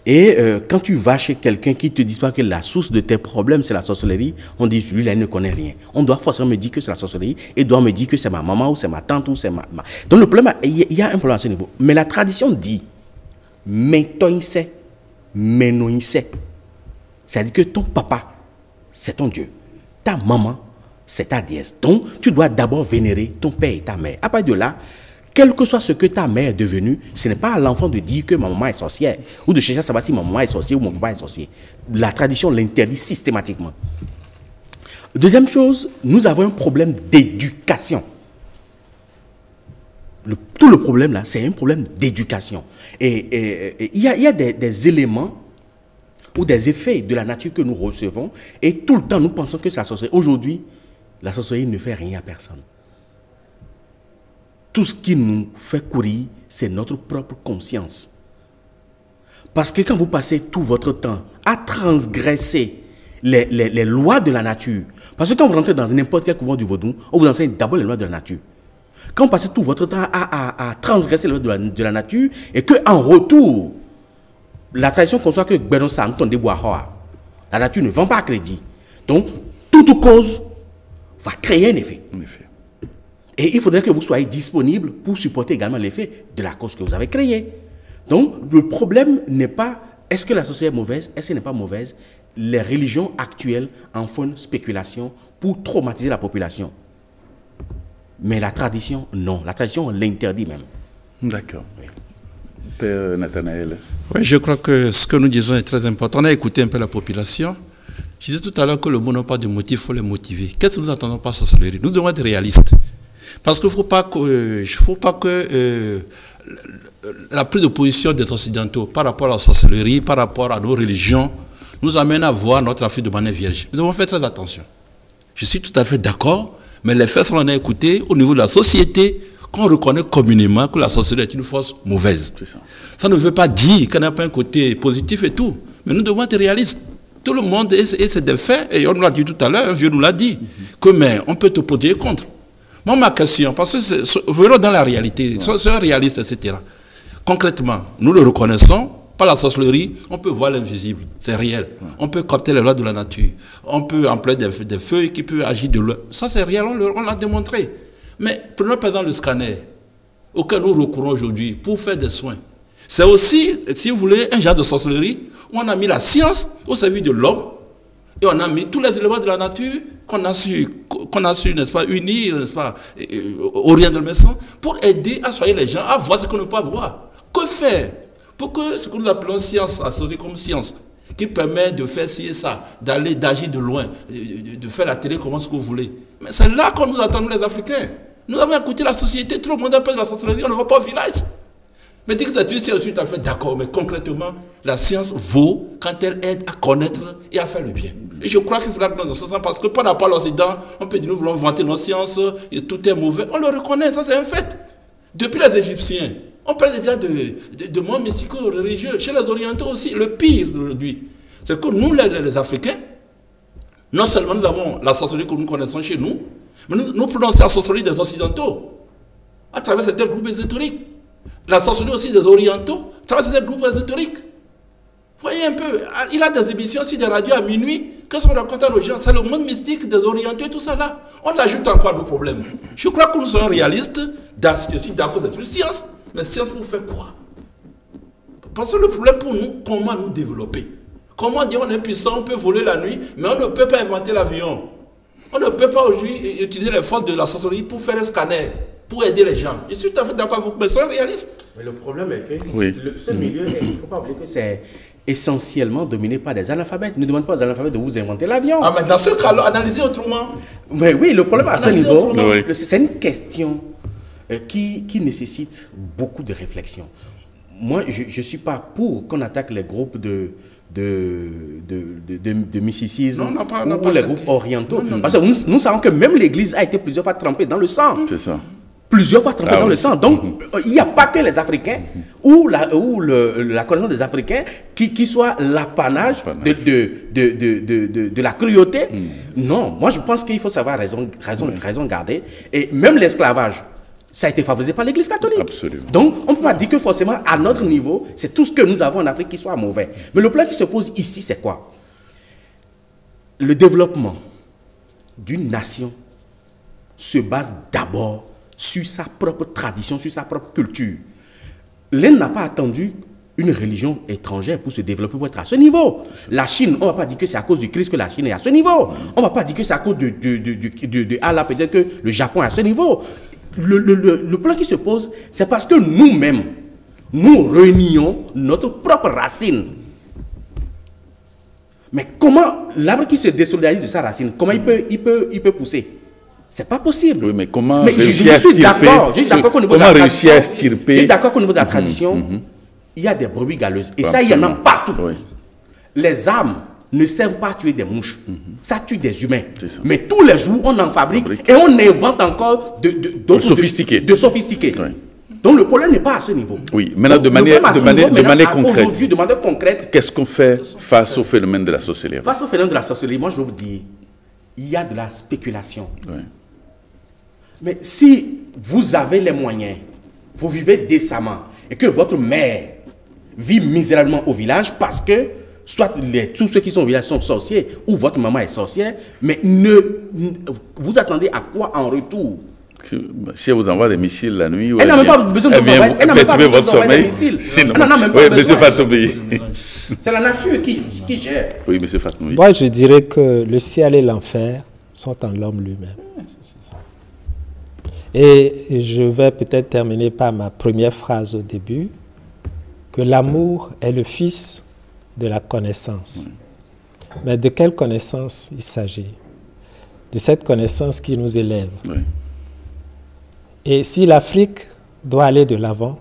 Et quand tu vas chez quelqu'un qui te dit pas que la source de tes problèmes c'est la sorcellerie, on dit lui là il ne connaît rien. On doit forcément me dire que c'est la sorcellerie et doit me dire que c'est ma maman ou c'est ma tante ou c'est ma... Donc le problème, il y a un problème à ce niveau. Mais la tradition dit, mais toi il sait, mais non il sait. C'est-à-dire que ton papa, c'est ton Dieu. Ta maman, c'est ta déesse. Donc tu dois d'abord vénérer ton père et ta mère. À partir de là, quel que soit ce que ta mère est devenue, ce n'est pas à l'enfant de dire que ma maman est sorcière, ou de chercher à savoir si ma maman est sorcière ou mon papa est sorcier. La tradition l'interdit systématiquement. Deuxième chose, nous avons un problème d'éducation. Tout le problème là, c'est un problème d'éducation. Et il y a des éléments ou des effets de la nature que nous recevons, et tout le temps nous pensons que c'est la sorcellerie. Aujourd'hui, la sorcellerie ne fait rien à personne. Tout ce qui nous fait courir, c'est notre propre conscience. Parce que quand vous passez tout votre temps à transgresser les lois de la nature, parce que quand vous rentrez dans n'importe quel couvent du vaudou, on vous enseigne d'abord les lois de la nature. Quand vous passez tout votre temps à transgresser les lois de la nature, et qu'en retour, la tradition conçoit que la nature ne vend pas à crédit. Donc, toute cause va créer un effet. Et il faudrait que vous soyez disponible pour supporter également l'effet de la cause que vous avez créée. Donc, le problème n'est pas est-ce que la société est mauvaise, est-ce qu'elle n'est pas mauvaise. Les religions actuelles en font une spéculation pour traumatiser la population. Mais la tradition, non. La tradition, on l'interdit même. D'accord. Père Nathanaël. Oui, je crois que ce que nous disons est très important. On a écouté un peu la population. Je disais tout à l'heure que le mot n'a pas de motif, il faut les motiver. Qu'est-ce que nous entendons par sorcellerie? Nous devons être réalistes. Parce qu'il ne faut pas que la prise de position des Occidentaux par rapport à la sorcellerie, par rapport à nos religions, nous amène à voir notre Afrique de manière vierge. Nous devons faire très attention. Je suis tout à fait d'accord, mais les faits, on a écouté au niveau de la société, qu'on reconnaît communément que la sorcellerie est une force mauvaise. Ça ne veut pas dire qu'elle n'a pas un côté positif et tout, mais nous devons être réalistes. Tout le monde, et c'est des faits, et on nous l'a dit tout à l'heure, un vieux nous l'a dit, que mais on peut te protéger contre. Moi, ma question, parce que venons dans la réalité, soyons réalistes, etc. Concrètement, nous le reconnaissons, par la sorcellerie, on peut voir l'invisible, c'est réel. On peut capter les lois de la nature. On peut employer des feuilles qui peuvent agir de loin. Ça, c'est réel, on l'a démontré. Mais prenons par exemple le scanner, auquel nous recourons aujourd'hui pour faire des soins. C'est aussi, si vous voulez, un genre de sorcellerie où on a mis la science au service de l'homme et on a mis tous les éléments de la nature qu'on a su, n'est-ce pas, unir, n'est-ce pas, orienter le message pour aider à soigner les gens à voir ce qu'on ne peut pas voir. Que faire pour que ce que nous appelons science, associé comme science, qui permet de faire ci et ça, d'agir de loin, de faire la télé comment ce que vous voulez. Mais c'est là qu'on nous attend, nous les Africains. Nous avons écouté la société, tout le monde appelle la sorcellerie, on ne va pas au village. Mais dit que c'est une science, je suis tout à fait d'accord, mais concrètement, la science vaut quand elle aide à connaître et à faire le bien. Et je crois que c'est là que nous sommes, parce que par rapport à l'Occident, on peut dire nous voulons vanter nos sciences, et tout est mauvais. On le reconnaît, ça c'est un fait. Depuis les Égyptiens, on parle déjà de mots mystico-religieux. Chez les Orientaux aussi, le pire aujourd'hui, c'est que nous, les Africains, non seulement nous avons la sorcellerie que nous connaissons chez nous, mais nous prenons la sorcellerie des Occidentaux, à travers certains groupes ésotériques. La sorcellerie aussi des Orientaux, à travers certains groupes ésotériques. Voyez un peu, il a des émissions sur des radios à minuit. Qu'est-ce qu'on raconte aux gens? C'est le monde mystique des Orientaux et tout ça là. On ajoute encore à nos problèmes. Je crois que nous sommes réalistes. Je suis d'accord avec une science, mais science pour faire quoi? Parce que le problème pour nous, comment nous développer? Comment dire on est puissant, on peut voler la nuit, mais on ne peut pas inventer l'avion. On ne peut pas aujourd'hui utiliser les forces de la sorcellerie pour faire un scanner, pour aider les gens. Je suis tout à fait d'accord avec vous, mais soyez réalistes. Mais le problème est que ce milieu, il ne faut pas oublier que c'est essentiellement dominé par des analphabètes. Ne demande pas aux analphabètes de vous inventer l'avion. Ah, mais dans ce cas-là, analysez autrement. Mais oui, le problème à ce niveau, c'est une question qui nécessite beaucoup de réflexion. Moi, je ne suis pas pour qu'on attaque les groupes de mysticisme ou les groupes orientaux. Parce que nous savons que même l'Église a été plusieurs fois trempée dans le sang. C'est ça. Plusieurs fois trempée dans le sang. Donc, il n'y a pas que les Africains ou la connaissance des Africains qui soit l'apanage de la cruauté. Non, moi je pense qu'il faut savoir raison garder. Et même l'esclavage, ça a été favorisé par l'Église catholique. Absolument. Donc, on ne peut pas dire que forcément, à notre niveau, c'est tout ce que nous avons en Afrique qui soit mauvais. Mais le problème qui se pose ici, c'est quoi? Le développement d'une nation se base d'abord sur sa propre tradition, sur sa propre culture. L'Inde n'a pas attendu une religion étrangère pour se développer, pour être à ce niveau. La Chine, on ne va pas dire que c'est à cause du Christ que la Chine est à ce niveau. On ne va pas dire que c'est à cause de Allah, peut-être que le Japon est à ce niveau. le plan qui se pose, c'est parce que nous-mêmes, nous réunions notre propre racine. Mais comment l'arbre qui se désolidarise de sa racine, comment il peut pousser? C'est pas possible. Oui, mais comment réussir à extirper? Je suis d'accord qu'au niveau de la tradition, je suis d'accord qu'au niveau de la tradition, il y a des brebis galeuses. Et ça, il y en a partout. Oui. Les armes ne servent pas à tuer des mouches. Ça tue des humains. Mais tous les jours, on en fabrique et on invente encore de sophistiqués. Oui. Donc le problème n'est pas à ce niveau. Oui, maintenant de manière concrète. Aujourd'hui, de manière concrète. Qu'est-ce qu'on fait face au phénomène de la sorcellerie? Face au phénomène de la sorcellerie, moi je vous dis, il y a de la spéculation. Oui. Mais si vous avez les moyens, vous vivez décemment et que votre mère vit misérablement au village parce que soit tous ceux qui sont au village sont sorciers ou votre maman est sorcière, mais vous attendez à quoi en retour? Si elle vous envoie des missiles la nuit, elle n'a même pas besoin de perturber votre sommeil. Monsieur Fatoubi. C'est la nature qui gère. Oui, monsieur Fatoubi. Moi, je dirais que le ciel et l'enfer sont en l'homme lui-même. Et je vais peut-être terminer par ma première phrase au début, que l'amour est le fils de la connaissance. Mais de quelle connaissance il s'agit? De cette connaissance qui nous élève. Oui. Et si l'Afrique doit aller de l'avant,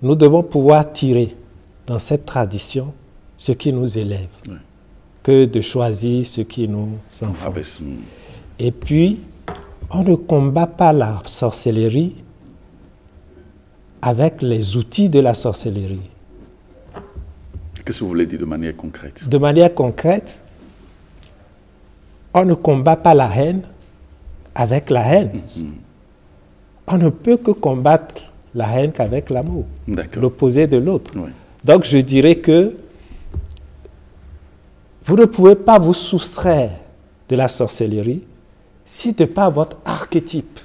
nous devons pouvoir tirer dans cette tradition ce qui nous élève, que de choisir ce qui nous enfonce. Et puis, on ne combat pas la sorcellerie avec les outils de la sorcellerie. Qu'est-ce que vous voulez dire de manière concrète? De manière concrète, on ne combat pas la haine avec la haine. On ne peut que combattre la haine qu'avec l'amour, l'opposé de l'autre. Oui. Donc je dirais que vous ne pouvez pas vous soustraire de la sorcellerie si de par votre archétype,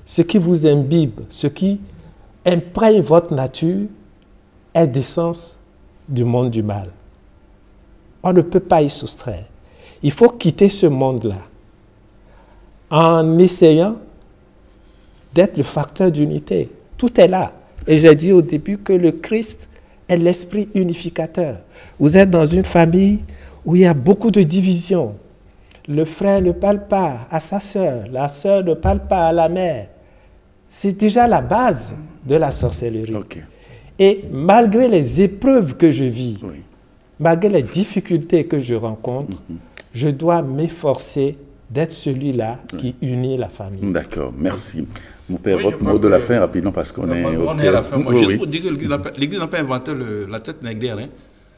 ce qui vous imbibe, ce qui imprègne votre nature est d'essence du monde du mal. On ne peut pas y soustraire. Il faut quitter ce monde-là en essayant d'être le facteur d'unité. Tout est là. Et j'ai dit au début que le Christ est l'esprit unificateur. Vous êtes dans une famille où il y a beaucoup de divisions. Le frère ne parle pas à sa sœur, la sœur ne parle pas à la mère. C'est déjà la base de la sorcellerie. Et malgré les épreuves que je vis, malgré les difficultés que je rencontre, je dois m'efforcer d'être celui-là qui unit la famille. D'accord, merci. Mon père, votre mot de la fin rapidement parce qu'on est... On est à la fin. Moi, juste pour dire que l'Église n'a pas inventé la tête négrière. Hein.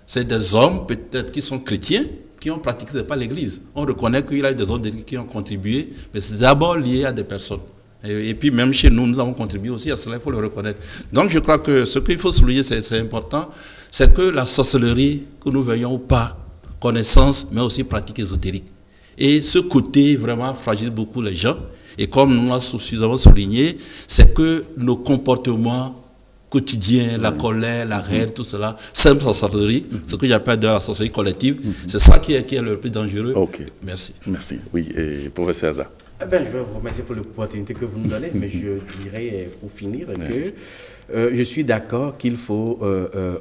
C'est des hommes peut-être qui sont chrétiens, qui ont pratiqué pas l'Église. On reconnaît qu'il y a des hommes qui ont contribué, mais c'est d'abord lié à des personnes. Et puis même chez nous, nous avons contribué aussi à cela, il faut le reconnaître. Donc je crois que ce qu'il faut souligner, c'est important, c'est que la sorcellerie, que nous veuillons ou pas, connaissance, mais aussi pratique ésotérique. Et ce côté vraiment fragilise beaucoup les gens. Et comme nous l'avons suffisamment souligné, c'est que nos comportements quotidiens, la colère, la haine, tout cela, c'est la sorcellerie, ce que j'appelle de la sorcellerie collective. C'est ça qui est le plus dangereux. Merci. Merci. Oui, et professeur Aza. Je vais vous remercier pour l'opportunité que vous nous donnez, mais je dirais pour finir que je suis d'accord qu'il faut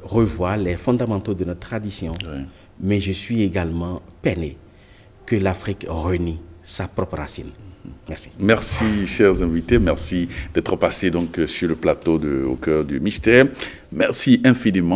revoir les fondamentaux de notre tradition, mais je suis également peiné que l'Afrique renie sa propre racine. Merci. Merci, chers invités. Merci d'être passés donc sur le plateau de Au cœur du mystère. Merci infiniment.